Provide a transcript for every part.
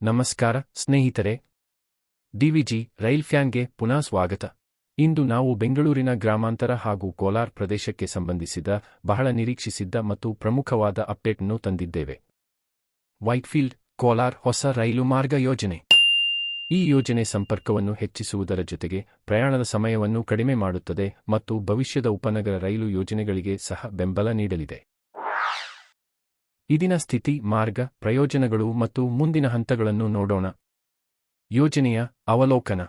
ನಮಸ್ಕಾರ ಸ್ನೇಹಿತರೆ, ಡಿವಿಜಿ ರೈಲ್ ಫ್ಯಾನ್ಗೆ ಪುನಃ ಸ್ವಾಗತ. ಇಂದು ನಾವು ಬೆಂಗಳೂರಿನ ಗ್ರಾಮಾಂತರ ಹಾಗೂ ಕೋಲಾರ ಪ್ರದೇಶಕ್ಕೆ ಸಂಬಂಧಿಸಿದ ಬಹಳ ನಿರೀಕ್ಷಿಸಿದ್ದ ಮತ್ತು ಪ್ರಮುಖವಾದ ಅಪ್ಡೇಟ್ ಅನ್ನು ತಂದಿದ್ದೇವೆ. ವೈಟ್ಫೀಲ್ಡ್ ಕೋಲಾರ ಹೊಸ ರೈಲು ಮಾರ್ಗ ಯೋಜನೆ. ಈ ಯೋಜನೆ ಸಂಪರ್ಕವನ್ನು ಹೆಚ್ಚಿಸುವುದರ ಜೊತೆಗೆ ಪ್ರಯಾಣದ ಸಮಯವನ್ನು ಕಡಿಮೆ ಮಾಡುತ್ತದೆ ಮತ್ತು ಭವಿಷ್ಯದ ಉಪನಗರ ರೈಲು ಯೋಜನೆಗಳಿಗೆ ಸಹ ಬೆಂಬಲ ನೀಡಲಿದೆ. ಇದಿನ ಸ್ಥಿತಿ, ಮಾರ್ಗ, ಪ್ರಯೋಜನಗಳು ಮತ್ತು ಮುಂದಿನ ಹಂತಗಳನ್ನು ನೋಡೋಣ. ಯೋಜನೆಯ ಅವಲೋಕನ.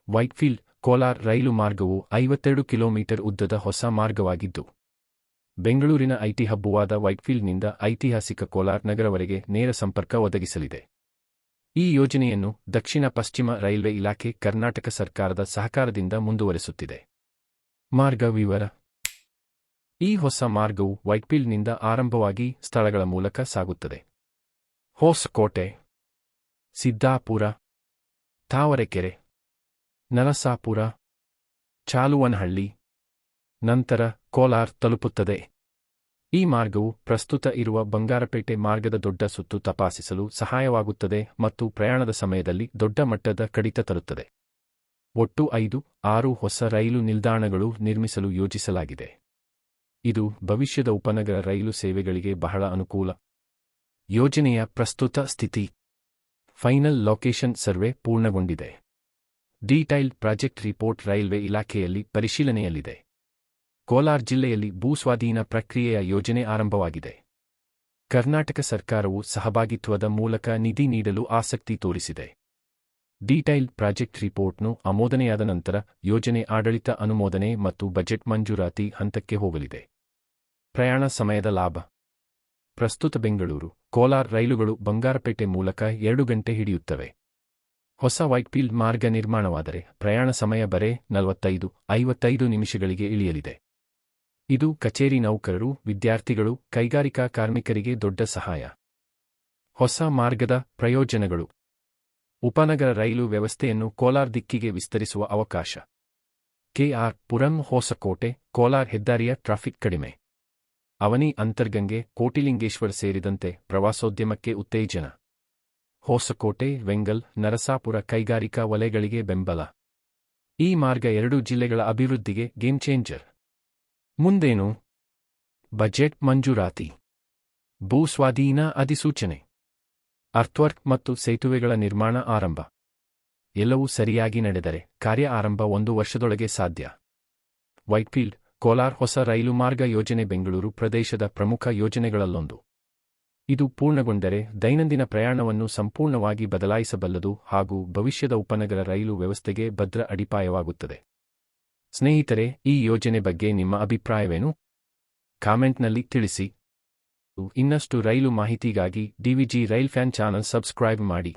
ವೈಟ್ಫೀಲ್ಡ್ ಕೋಲಾರ ರೈಲು ಮಾರ್ಗವು 52 ಕಿಲೋಮೀಟರ್ ಉದ್ದದ ಹೊಸ ಮಾರ್ಗವಾಗಿದ್ದು, ಬೆಂಗಳೂರಿನ ಐಟಿ ಹಬ್ಬವಾದ ವೈಟ್ಫೀಲ್ಡ್ನಿಂದ ಐತಿಹಾಸಿಕ ಕೋಲಾರ ನಗರವರೆಗೆ ನೇರ ಸಂಪರ್ಕ ಒದಗಿಸಲಿದೆ. ಈ ಯೋಜನೆಯನ್ನು ದಕ್ಷಿಣ ಪಶ್ಚಿಮ ರೈಲ್ವೆ ಇಲಾಖೆ ಕರ್ನಾಟಕ ಸರ್ಕಾರದ ಸಹಕಾರದಿಂದ ಮುಂದುವರೆಸುತ್ತಿದೆ. ಮಾರ್ಗ ವಿವರ. ಈ ಹೊಸ ಮಾರ್ಗವು ವೈಟ್ಫೀಲ್ಡ್ನಿಂದ ಆರಂಭವಾಗಿ ಸ್ಥಳಗಳ ಮೂಲಕ ಸಾಗುತ್ತದೆ. ಹೊಸಕೋಟೆ, ಸಿದ್ದಾಪುರ, ತಾವರೆಕೆರೆ, ನರಸಾಪುರ, ಚಾಲುವನಹಳ್ಳಿ, ನಂತರ ಕೋಲಾರ ತಲುಪುತ್ತದೆ. ಈ ಮಾರ್ಗವು ಪ್ರಸ್ತುತ ಇರುವ ಬಂಗಾರಪೇಟೆ ಮಾರ್ಗದ ದೊಡ್ಡ ಸುತ್ತು ತಪಾಸಿಸಲು ಸಹಾಯವಾಗುತ್ತದೆ ಮತ್ತು ಪ್ರಯಾಣದ ಸಮಯದಲ್ಲಿ ದೊಡ್ಡ ಮಟ್ಟದ ಕಡಿತ ತರುತ್ತದೆ. ಒಟ್ಟು 5-6 ಹೊಸ ರೈಲು ನಿಲ್ದಾಣಗಳು ನಿರ್ಮಿಸಲು ಯೋಜಿಸಲಾಗಿದೆ. ಇದು ಭವಿಷ್ಯದ ಉಪನಗರ ರೈಲು ಸೇವೆಗಳಿಗೆ ಬಹಳ ಅನುಕೂಲ. ಯೋಜನೆಯ ಪ್ರಸ್ತುತ ಸ್ಥಿತಿ. ಫೈನಲ್ ಲೊಕೇಶನ್ ಸರ್ವೆ ಪೂರ್ಣಗೊಂಡಿದೆ. ಡೀಟೈಲ್ಡ್ ಪ್ರಾಜೆಕ್ಟ್ ರಿಪೋರ್ಟ್ ರೈಲ್ವೆ ಇಲಾಖೆಯಲ್ಲಿ ಪರಿಶೀಲನೆಯಲ್ಲಿದೆ. ಕೋಲಾರ ಜಿಲ್ಲೆಯಲ್ಲಿ ಭೂಸ್ವಾಧೀನ ಪ್ರಕ್ರಿಯೆಯ ಯೋಜನೆ ಆರಂಭವಾಗಿದೆ. ಕರ್ನಾಟಕ ಸರ್ಕಾರವು ಸಹಭಾಗಿತ್ವದ ಮೂಲಕ ನಿಧಿ ನೀಡಲು ಆಸಕ್ತಿ ತೋರಿಸಿದೆ. ಡೀಟೈಲ್ಡ್ ಪ್ರಾಜೆಕ್ಟ್ ರಿಪೋರ್ಟ್ನು ಆಮೋದನೆಯಾದ ನಂತರ ಯೋಜನೆ ಆಡಳಿತ ಅನುಮೋದನೆ ಮತ್ತು ಬಜೆಟ್ ಮಂಜೂರಾತಿ ಹಂತಕ್ಕೆ ಹೋಗಲಿದೆ. ಪ್ರಯಾಣ ಸಮಯದ ಲಾಭ. ಪ್ರಸ್ತುತ ಬೆಂಗಳೂರು ಕೋಲಾರ ರೈಲುಗಳು ಬಂಗಾರಪೇಟೆ ಮೂಲಕ 2 ಗಂಟೆ ಹಿಡಿಯುತ್ತವೆ. ಹೊಸ ವೈಟ್ಫೀಲ್ಡ್ ಮಾರ್ಗ ನಿರ್ಮಾಣವಾದರೆ ಪ್ರಯಾಣ ಸಮಯ ಬರೇ 45-55 ನಿಮಿಷಗಳಿಗೆ ಇಳಿಯಲಿದೆ. ಇದು ಕಚೇರಿ ನೌಕರರು, ವಿದ್ಯಾರ್ಥಿಗಳು, ಕೈಗಾರಿಕಾ ಕಾರ್ಮಿಕರಿಗೆ ದೊಡ್ಡ ಸಹಾಯ. ಹೊಸ ಮಾರ್ಗದ ಪ್ರಯೋಜನಗಳು. ಉಪನಗರ ರೈಲು ವ್ಯವಸ್ಥೆಯನ್ನು ಕೋಲಾರ ದಿಕ್ಕಿಗೆ ವಿಸ್ತರಿಸುವ ಅವಕಾಶ. ಕೆ.ಆರ್. ಪುರಂ ಹೊಸಕೋಟೆ ಕೋಲಾರ ಹೆದ್ದಾರಿಯ ಟ್ರಾಫಿಕ್ ಕಡಿಮೆ. ಅವನಿ ಅಂತರ್ಗಂಗೆ ಕೋಟಿಲಿಂಗೇಶ್ವರ ಸೇರಿದಂತೆ ಪ್ರವಾಸೋದ್ಯಮಕ್ಕೆ ಉತ್ತೇಜನ. ಹೊಸಕೋಟೆ, ವೆಂಗಲ್, ನರಸಾಪುರ ಕೈಗಾರಿಕಾ ವಲಯಗಳಿಗೆ ಬೆಂಬಲ. ಈ ಮಾರ್ಗ 2 ಜಿಲ್ಲೆಗಳ ಅಭಿವೃದ್ಧಿಗೆ ಗೇಮ್ ಚೇಂಜರ್. ಮುಂದೇನು? ಬಜೆಟ್ ಮಂಜೂರಾತಿ, ಭೂಸ್ವಾಧೀನ ಅಧಿಸೂಚನೆ, ಅರ್ಥವರ್ಕ್ ಮತ್ತು ಸೇತುವೆಗಳ ನಿರ್ಮಾಣ ಆರಂಭ. ಎಲ್ಲವೂ ಸರಿಯಾಗಿ ನಡೆದರೆ ಕಾರ್ಯ ಆರಂಭ 1 ವರ್ಷದೊಳಗೆ ಸಾಧ್ಯ. ವೈಟ್ಫೀಲ್ಡ್ ಕೋಲಾರ ಹೊಸ ರೈಲು ಮಾರ್ಗ ಯೋಜನೆ ಬೆಂಗಳೂರು ಪ್ರದೇಶದ ಪ್ರಮುಖ ಯೋಜನೆಗಳಲ್ಲೊಂದು. ಇದು ಪೂರ್ಣಗೊಂಡರೆ ದೈನಂದಿನ ಪ್ರಯಾಣವನ್ನು ಸಂಪೂರ್ಣವಾಗಿ ಬದಲಾಯಿಸಬಲ್ಲದು ಹಾಗೂ ಭವಿಷ್ಯದ ಉಪನಗರ ರೈಲು ವ್ಯವಸ್ಥೆಗೆ ಭದ್ರ ಅಡಿಪಾಯವಾಗುತ್ತದೆ. ಸ್ನೇಹಿತರೆ, ಈ ಯೋಜನೆ ಬಗ್ಗೆ ನಿಮ್ಮ ಅಭಿಪ್ರಾಯವೇನು? ಕಾಮೆಂಟ್ನಲ್ಲಿ ತಿಳಿಸಿ. ಇನ್ನಷ್ಟು ರೈಲು ಮಾಹಿತಿಗಾಗಿ DVG rail fan channel subscribe ಮಾಡಿ.